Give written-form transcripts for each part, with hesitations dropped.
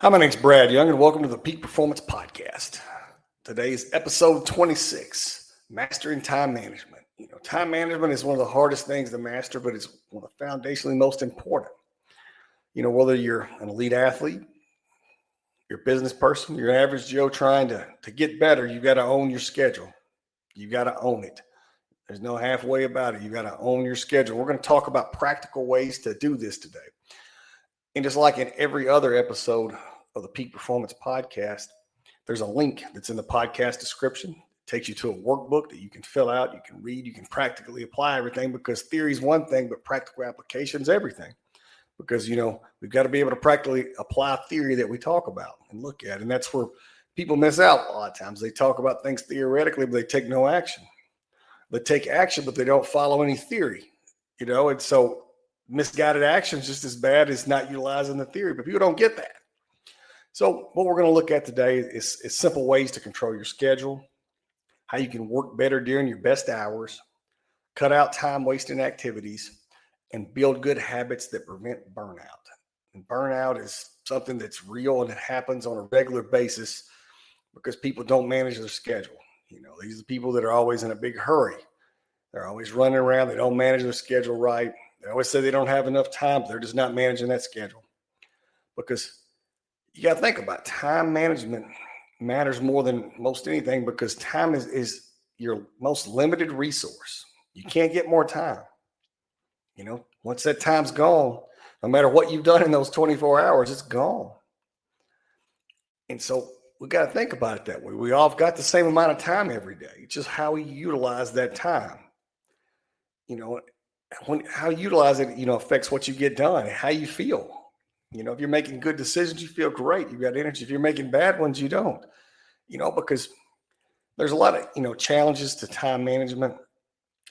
Hi, my name's Brad Young, and welcome to the Peak Performance Podcast. Today is episode 26, Mastering Time Management. Time management is one of the hardest things to master, but it's one of the foundationally most important. Whether you're an elite athlete, you're a business person, you're an average Joe trying to get better, you got to own your schedule. You got to own it. There's no halfway about it. You got to own your schedule. We're going to talk about practical ways to do this today. And just like in every other episode of the Peak Performance Podcast, there's a link that's in the podcast description. It takes you to a workbook that you can fill out, you can read, you can practically apply everything, because theory is one thing, but practical application is everything. Because, we've got to be able to practically apply theory that we talk about and look at. And that's where people miss out a lot of times. They talk about things theoretically, but they take no action. They take action, but they don't follow any theory, and so misguided action is just as bad as not utilizing the theory, but people don't get that. So what we're going to look at today is simple ways to control your schedule, how you can work better during your best hours, cut out time-wasting activities, and build good habits that prevent burnout. And burnout is something that's real, and it happens on a regular basis because people don't manage their schedule. These are the people that are always in a big hurry. They're always running around. They don't manage their schedule right. They always say they don't have enough time, but they're just not managing that schedule. Because you got to think about it. Time management matters more than most anything, because time is your most limited resource. You can't get more time. Once that time's gone, no matter what you've done in those 24 hours, it's gone. And so we got to think about it that way. We all got the same amount of time every day. It's just how we utilize that time. How you utilize it, affects what you get done, how you feel. If you're making good decisions, you feel great. You've got energy. If you're making bad ones, you don't. Because there's a lot of, challenges to time management.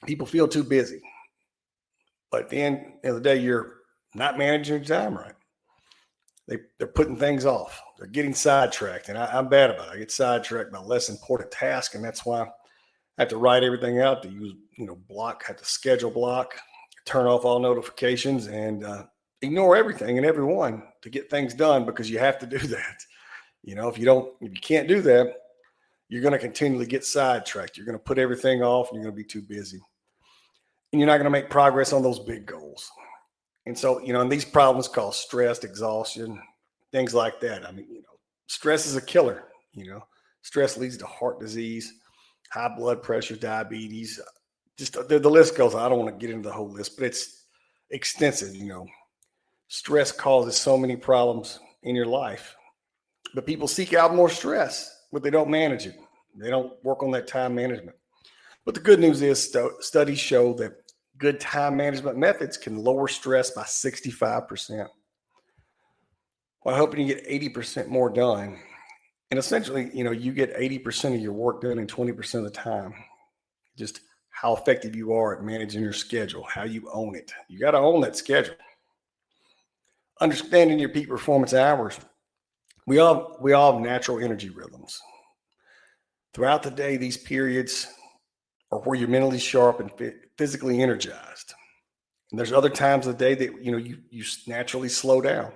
People feel too busy. But at the end of the day, you're not managing your time right. They're putting things off. They're getting sidetracked. And I'm bad about it. I get sidetracked by less important tasks. And that's why I have to write everything out, to use, have to schedule block, turn off all notifications, and ignore everything and everyone to get things done, because you have to do that. If you can't do that, you're going to continually get sidetracked. You're going to put everything off, and you're going to be too busy. And you're not going to make progress on those big goals. And so, and these problems cause stress, exhaustion, things like that. Stress is a killer. Stress leads to heart disease, high blood pressure, diabetes. Just the list goes on. I don't want to get into the whole list, but it's extensive. Stress causes so many problems in your life, but people seek out more stress, but they don't manage it. They don't work on that time management. But the good news is studies show that good time management methods can lower stress by 65%, while helping you get 80% more done. And essentially, you get 80% of your work done in 20% of the time. Just how effective you are at managing your schedule, how you own it. You got to own that schedule. Understanding your peak performance hours. We all have natural energy rhythms. Throughout the day, these periods are where you're mentally sharp and physically energized. And there's other times of the day that you naturally slow down.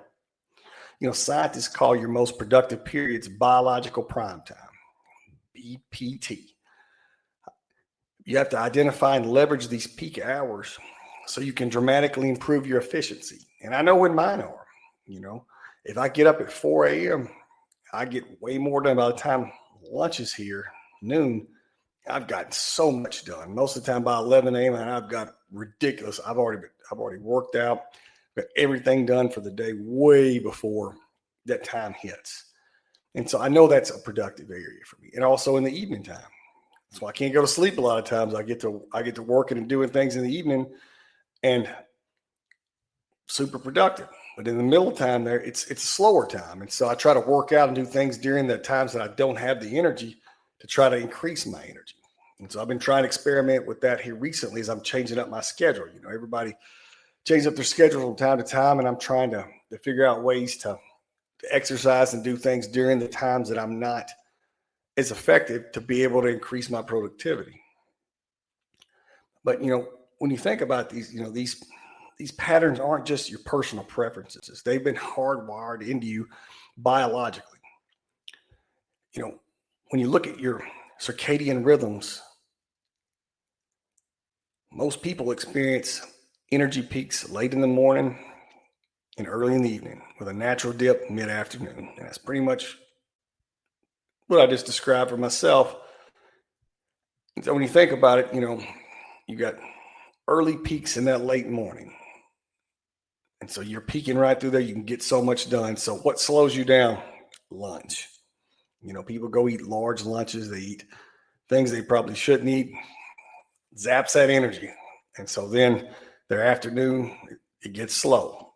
Scientists call your most productive periods biological prime time, BPT. You have to identify and leverage these peak hours so you can dramatically improve your efficiency. And I know when mine are. If I get up at 4 a.m., I get way more done. By the time lunch is here, noon, I've gotten so much done. Most of the time by 11 a.m., and I've got ridiculous. I've already worked out, got everything done for the day way before that time hits. And so I know that's a productive area for me. And also in the evening time. That's why I can't go to sleep a lot of times. I get to working and doing things in the evening and super productive. But in the middle time there, it's a slower time. And so I try to work out and do things during the times that I don't have the energy to try to increase my energy. And so I've been trying to experiment with that here recently as I'm changing up my schedule. Everybody changes up their schedule from time to time, and I'm trying to figure out ways to exercise and do things during the times that I'm not as effective, to be able to increase my productivity. But, when you think about these these patterns aren't just your personal preferences. They've been hardwired into you biologically. When you look at your circadian rhythms, most people experience energy peaks late in the morning and early in the evening with a natural dip mid-afternoon. And that's pretty much what I just described for myself. And so when you think about it, you got early peaks in that late morning. And so you're peaking right through there. You can get so much done. So what slows you down? Lunch. People go eat large lunches. They eat things they probably shouldn't eat. Zaps that energy. And so then their afternoon, it gets slow.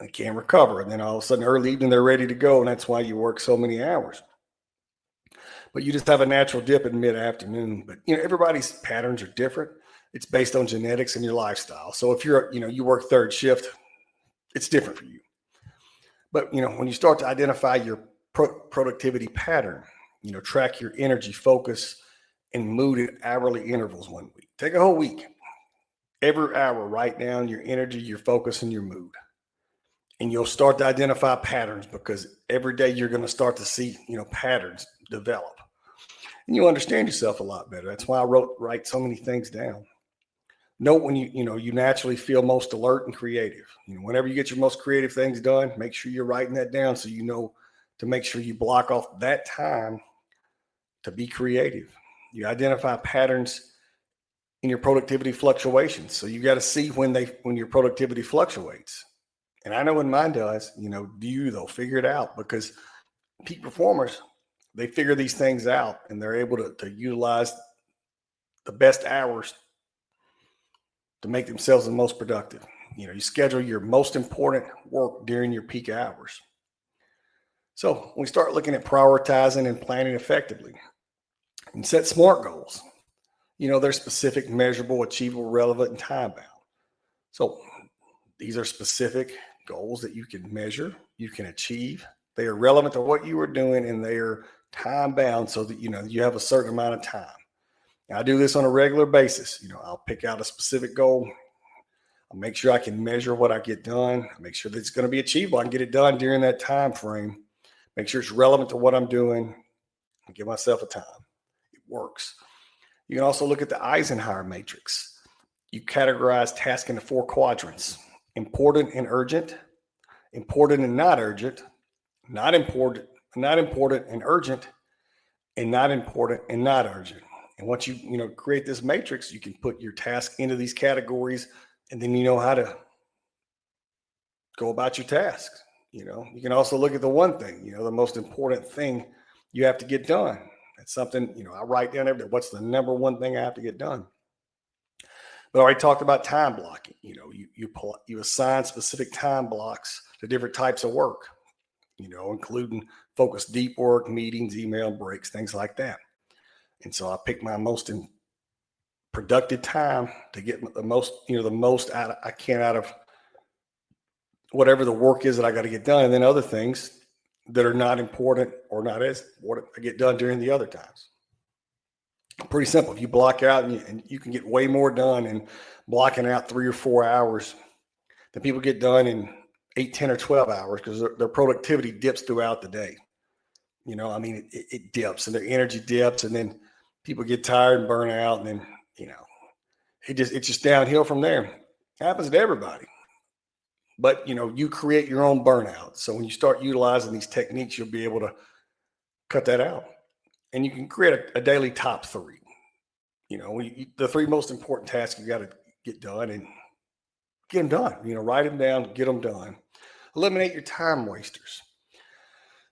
They can't recover. And then all of a sudden, early evening, they're ready to go. And that's why you work so many hours. But you just have a natural dip in mid-afternoon. But, everybody's patterns are different. It's based on genetics and your lifestyle. So if you work third shift, it's different for you. But, when you start to identify your productivity pattern, track your energy, focus, and mood at hourly intervals 1 week. Take a whole week. Every hour, write down your energy, your focus, and your mood. And you'll start to identify patterns, because every day you're going to start to see, patterns develop. And you understand yourself a lot better. That's why I write so many things down. Note when you naturally feel most alert and creative. Whenever you get your most creative things done, make sure you're writing that down so you know to make sure you block off that time to be creative. You identify patterns in your productivity fluctuations. So you got to see when your productivity fluctuates. And I know when mine does, they'll figure it out, because peak performers, they figure these things out and they're able to utilize the best hours to make themselves the most productive. You schedule your most important work during your peak hours. So when we start looking at prioritizing and planning effectively, and set SMART goals. They're specific, measurable, achievable, relevant, and time bound. So these are specific goals that you can measure, you can achieve. They are relevant to what you are doing, and they are time bound so that you have a certain amount of time. Now, I do this on a regular basis. I'll pick out a specific goal. I'll make sure I can measure what I get done. I'll make sure that it's going to be achievable. I can get it done during that time frame. Make sure it's relevant to what I'm doing, and give myself a time. It works. You can also look at the Eisenhower matrix. You categorize tasks into 4 quadrants: important and urgent, important and not urgent, not important and urgent, and not important and not urgent. And once you create this matrix, you can put your task into these categories, and then you know how to go about your tasks. You can also look at the one thing, the most important thing you have to get done. It's something, I write down every day. What's the number one thing I have to get done? But I already talked about time blocking. You assign specific time blocks to different types of work, including focused deep work, meetings, email breaks, things like that. And so I pick my most productive time to get the most I can out of whatever the work is that I got to get done. And then other things that are not important or not as important, I get done during the other times. Pretty simple. If you block out and you can get way more done in blocking out 3 or 4 hours than people get done in 8, 10, or 12 hours, because their productivity dips throughout the day. It dips, and their energy dips, and then people get tired and burn out, and then, it's just downhill from there. It happens to everybody. But, you create your own burnout. So when you start utilizing these techniques, you'll be able to cut that out. And you can create a daily top 3. The 3 most important tasks you got to get done, and get them done. Write them down, get them done. Eliminate your time wasters.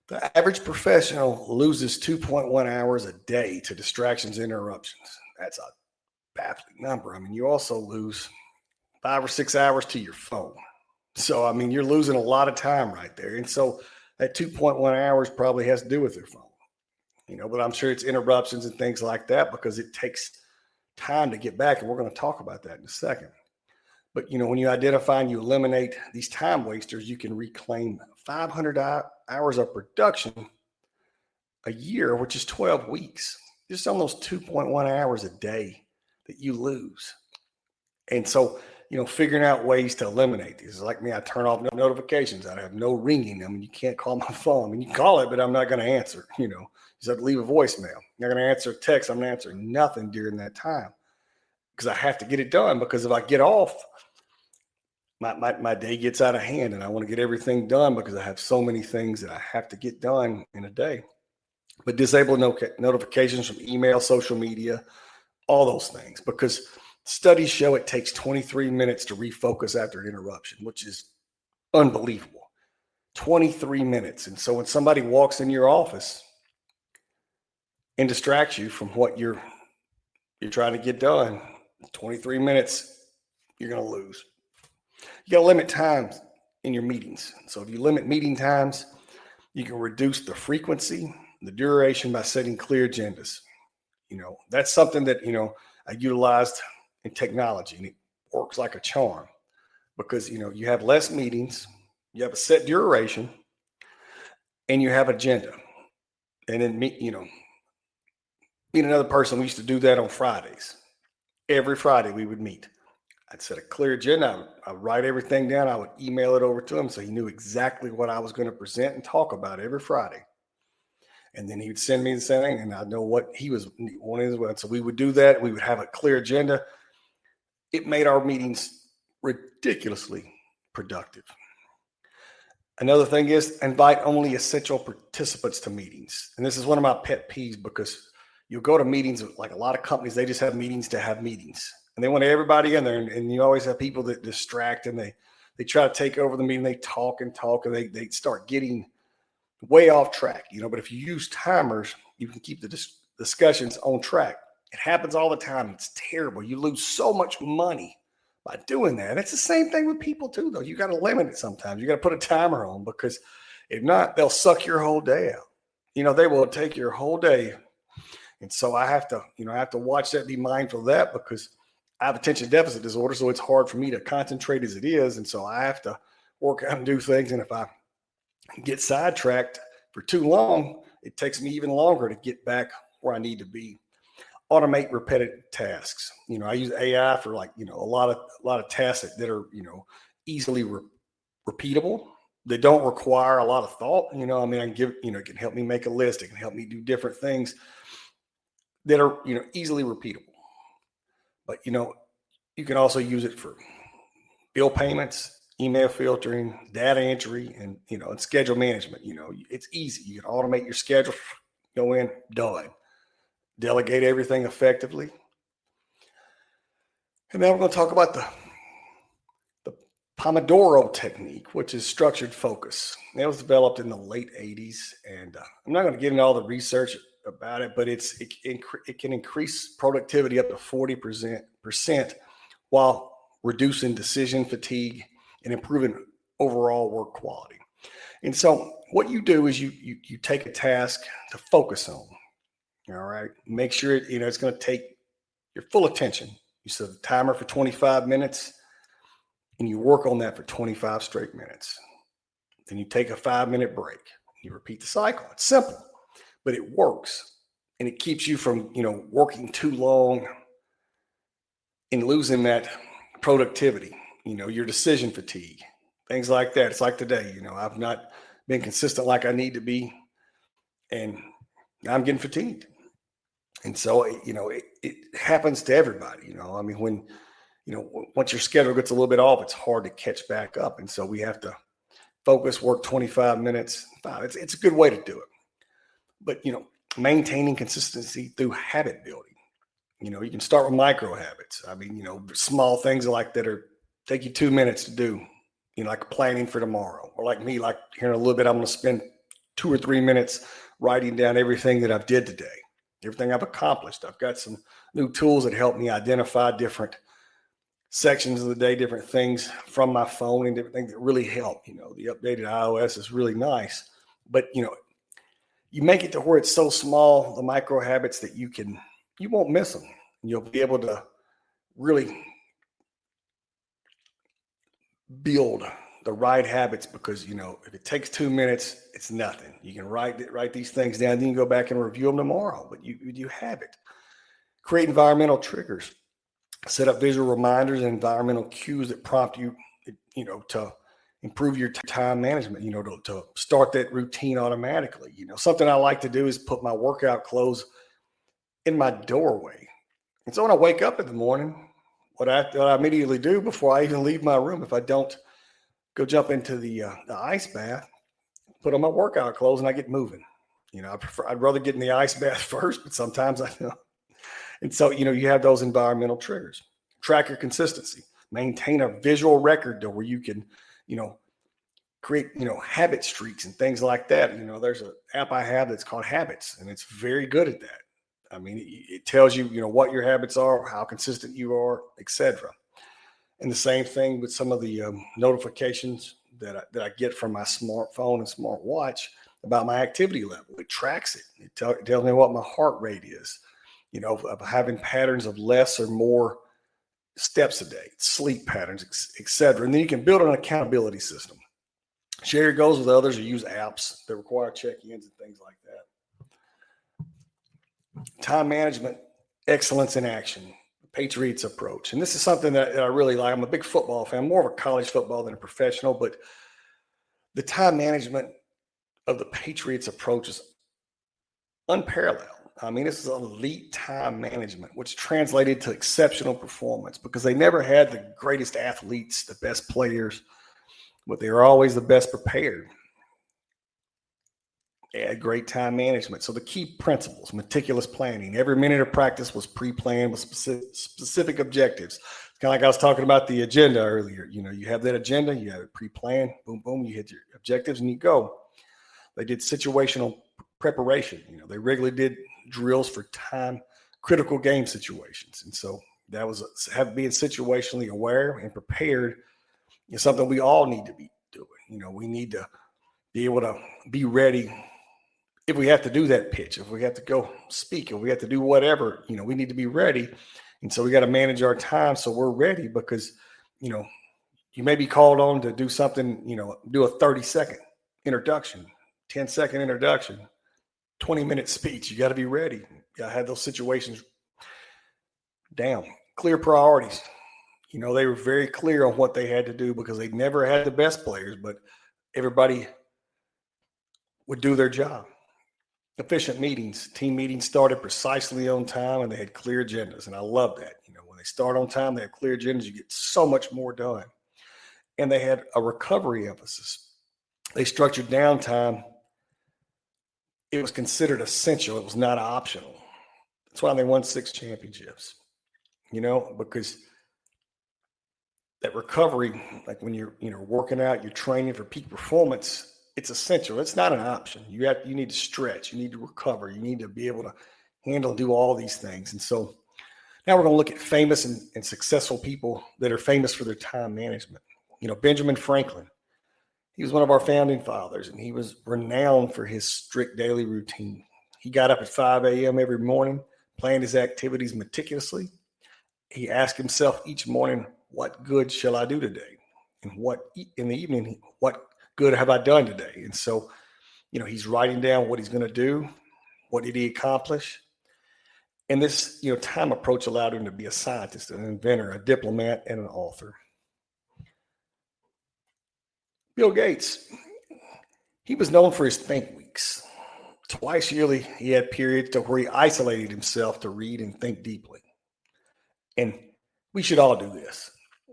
The average professional loses 2.1 hours a day to distractions and interruptions. That's a baffling number. You also lose 5 or 6 hours to your phone. So, you're losing a lot of time right there. And so that 2.1 hours probably has to do with your phone, but I'm sure it's interruptions and things like that, because it takes time to get back. And we're going to talk about that in a second. But, when you identify and you eliminate these time wasters, you can reclaim 500 hours of production a year, which is 12 weeks, just on those 2.1 hours a day that you lose. And so figuring out ways to eliminate these. Like me, I turn off notifications. I have no ringing. I mean, you can't call my phone. I mean, you can call it, but I'm not going to answer. You just have to leave a voicemail. I'm not going to answer a text. I'm going to answer nothing during that time because I have to get it done. Because if I get off, my day gets out of hand, and I want to get everything done because I have so many things that I have to get done in a day. But disable notifications from email, social media, all those things, because studies show it takes 23 minutes to refocus after an interruption, which is unbelievable. 23 minutes. And so when somebody walks in your office and distracts you from what you're trying to get done, 23 minutes, you're going to lose. You got to limit times in your meetings. So if you limit meeting times, you can reduce the frequency, the duration by setting clear agendas. That's something that, I utilized in technology, and it works like a charm because, you have less meetings, you have a set duration, and you have agenda. And then meet another person. We used to do that on Fridays. Every Friday we would meet. I'd set a clear agenda. I'd write everything down. I would email it over to him so he knew exactly what I was going to present and talk about every Friday. And then he would send me the same thing, and I'd know what he was wanting as well. So we would do that. We would have a clear agenda. It made our meetings ridiculously productive. Another thing is invite only essential participants to meetings. And this is one of my pet peeves because you'll go to meetings, like a lot of companies, they just have meetings to have meetings. And they want everybody in there. And you always have people that distract, and they try to take over the meeting. They talk, and they start getting way off track. But if you use timers, you can keep the discussions on track. It happens all the time. It's terrible. You lose so much money by doing that. It's the same thing with people too, though. You got to limit it sometimes. You got to put a timer on, because if not, they'll suck your whole day out. They will take your whole day. And so I have to watch that, be mindful of that, because I have attention deficit disorder. So it's hard for me to concentrate as it is. And so I have to work out and do things. And if I get sidetracked for too long, it takes me even longer to get back where I need to be. Automate repetitive tasks. I use AI for a lot of tasks that are, easily repeatable. They don't require a lot of thought. I can give, it can help me make a list. It can help me do different things that are, easily repeatable. But, you can also use it for bill payments, email filtering, data entry, and, and schedule management. It's easy. You can automate your schedule, go in, done. Delegate everything effectively. And then we're going to talk about the Pomodoro technique, which is structured focus. It was developed in the late 80s. And I'm not going to get into all the research about it, but it can increase productivity up to 40% while reducing decision fatigue and improving overall work quality. And so what you do is you take a task to focus on. All right. Make sure it's going to take your full attention. You set a timer for 25 minutes and you work on that for 25 straight minutes. Then you take a 5-minute break. You repeat the cycle. It's simple, but it works. And it keeps you from, working too long and losing that productivity, your decision fatigue, things like that. It's like today, I've not been consistent like I need to be. And now I'm getting fatigued. And so, it happens to everybody, when, once your schedule gets a little bit off, it's hard to catch back up. And so we have to focus, work 25 minutes. It's a good way to do it. But, maintaining consistency through habit building. You can start with micro habits. Small things like that take you 2 minutes to do, like planning for tomorrow. Or like me, like here in a little bit, I'm going to spend 2 or 3 minutes writing down everything that I've did today, everything I've accomplished. I've got some new tools that help me identify different sections of the day, different things from my phone, and different things that really help. The updated iOS is really nice, but you make it to where it's so small, the micro habits, that you won't miss them. You'll be able to really build the right habits, because if it takes 2 minutes, it's nothing. You can write these things down, then you go back and review them tomorrow, but you have it. Create environmental triggers. Set up visual reminders and environmental cues that prompt you, to improve your time management, to start that routine automatically. Something I like to do is put my workout clothes in my doorway. And so when I wake up in the morning, what I immediately do before I even leave my room, if I don't go jump into the ice bath, put on my workout clothes and I get moving. I'd rather get in the ice bath first, but sometimes I know. And so, you have those environmental triggers. Track your consistency. Maintain a visual record to where you can, create, habit streaks and things like that. There's an app I have that's called Habits, and it's very good at that. I mean, it tells you, what your habits are, how consistent you are, etc. And the same thing with some of the notifications that I get from my smartphone and smartwatch about my activity level. It tracks it. It tells me what my heart rate is, of having patterns of less or more steps a day, sleep patterns, etc. And then you can build an accountability system. Share your goals with others or use apps that require check-ins and things like that. Time management, excellence in action, Patriots approach. And this is something that I really like. I'm a big football fan, more of a college football than a professional, but the time management of the Patriots approach is unparalleled. I mean, this is elite time management, which translated to exceptional performance because they never had the greatest athletes, the best players, but they were always the best prepared. They had great time management. So the key principles: meticulous planning. Every minute of practice was pre-planned with specific objectives. It's kind of like I was talking about the agenda earlier. You have that agenda, you have it pre-planned, boom, boom, you hit your objectives and you go. They did situational preparation. They regularly did drills for time critical game situations. And so that was being situationally aware and prepared is something we all need to be doing. We need to be able to be ready if we have to do that pitch, if we have to go speak, if we have to do whatever, we need to be ready. And so we got to manage our time so we're ready because, you may be called on to do something, do a 30-second introduction, 10-second introduction, 20-minute speech. You got to be ready. You got to have those situations down. Clear priorities. They were very clear on what they had to do because they never had the best players, but everybody would do their job. Efficient meetings. Team meetings started precisely on time and they had clear agendas. And I love that. When they start on time, they have clear agendas. You get so much more done. And they had a recovery emphasis. They structured downtime. It was considered essential. It was not optional. That's why they won 6 championships, because that recovery, like when you're, working out, you're training for peak performance, it's essential. It's not an option. You need to stretch, you need to recover, you need to be able to handle and do all these things. And so now we're going to look at famous and successful people that are famous for their time management. Benjamin Franklin, he was one of our founding fathers, and he was renowned for his strict daily routine. He got up at 5 a.m. every morning, planned his activities meticulously. He asked himself each morning, what good shall I do today? And in the evening, what good have I done today? And so, he's writing down what he's going to do. What did he accomplish? And this, time approach allowed him to be a scientist, an inventor, a diplomat, and an author. Bill Gates, he was known for his think weeks. Twice yearly, he had periods where he isolated himself to read and think deeply. And we should all do this,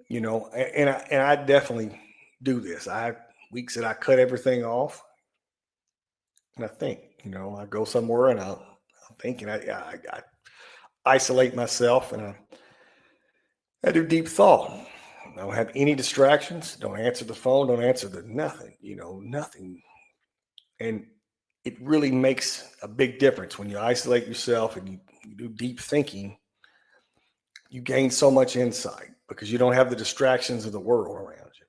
and I definitely do this. I have weeks that I cut everything off and I think, I go somewhere and I think and I isolate myself and I do deep thought. I don't have any distractions. Don't answer the phone. Don't answer nothing, nothing. And it really makes a big difference when you isolate yourself and you do deep thinking. You gain so much insight because you don't have the distractions of the world around you.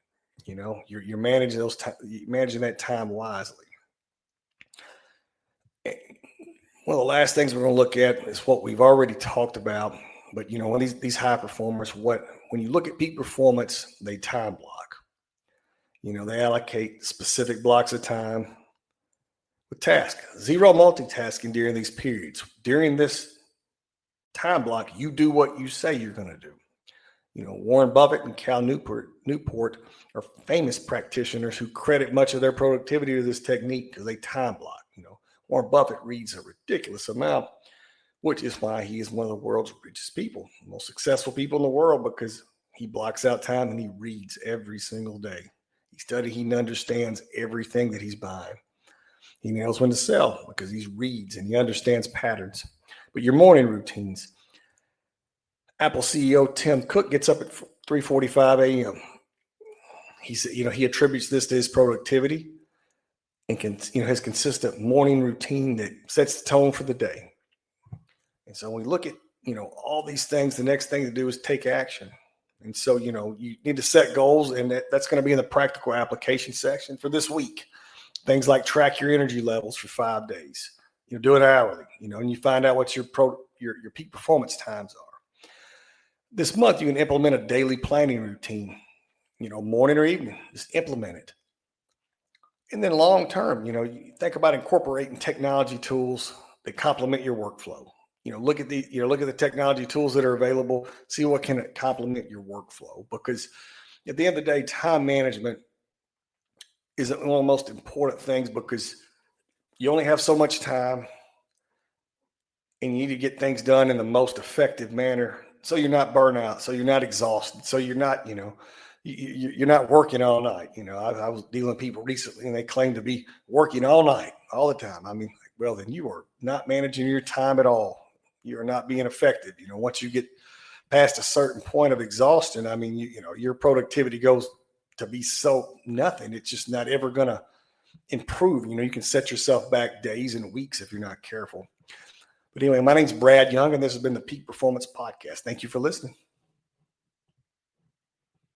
You're managing managing that time wisely. One of the last things we're going to look at is what we've already talked about. But when these high performers, when you look at peak performance, they time block. They allocate specific blocks of time with tasks. Zero multitasking during these periods. During this time block, you do what you say you're going to do. Warren Buffett and Cal Newport are famous practitioners who credit much of their productivity to this technique because they time block. Warren Buffett reads a ridiculous amount, which is why he is one of the world's richest people, most successful people in the world, because he blocks out time and he reads every single day. He studies, he understands everything that he's buying. He knows when to sell because he reads and he understands patterns. But your morning routines. Apple CEO Tim Cook gets up at 3:45 a.m. He said, he attributes this to his productivity and his consistent morning routine that sets the tone for the day. And so when we look at, all these things, the next thing to do is take action. And so, you need to set goals, and that's going to be in the practical application section for this week. Things like track your energy levels for 5 days. Do it hourly, and you find out what your peak performance times are. This month, you can implement a daily planning routine, morning or evening, just implement it. And then long term, you think about incorporating technology tools that complement your workflow. Look at the technology tools that are available, see what can complement your workflow, because at the end of the day, time management is one of the most important things, because you only have so much time and you need to get things done in the most effective manner. So you're not burnt out, so you're not exhausted, so you're not, you're not working all night. I was dealing with people recently and they claim to be working all night, all the time. I mean, well, then you are not managing your time at all. You're not being effective. Once you get past a certain point of exhaustion, I mean, your productivity goes to be so nothing. It's just not ever going to improve. You can set yourself back days and weeks if you're not careful. But anyway, my name's Brad Young, and this has been the Peak Performance Podcast. Thank you for listening.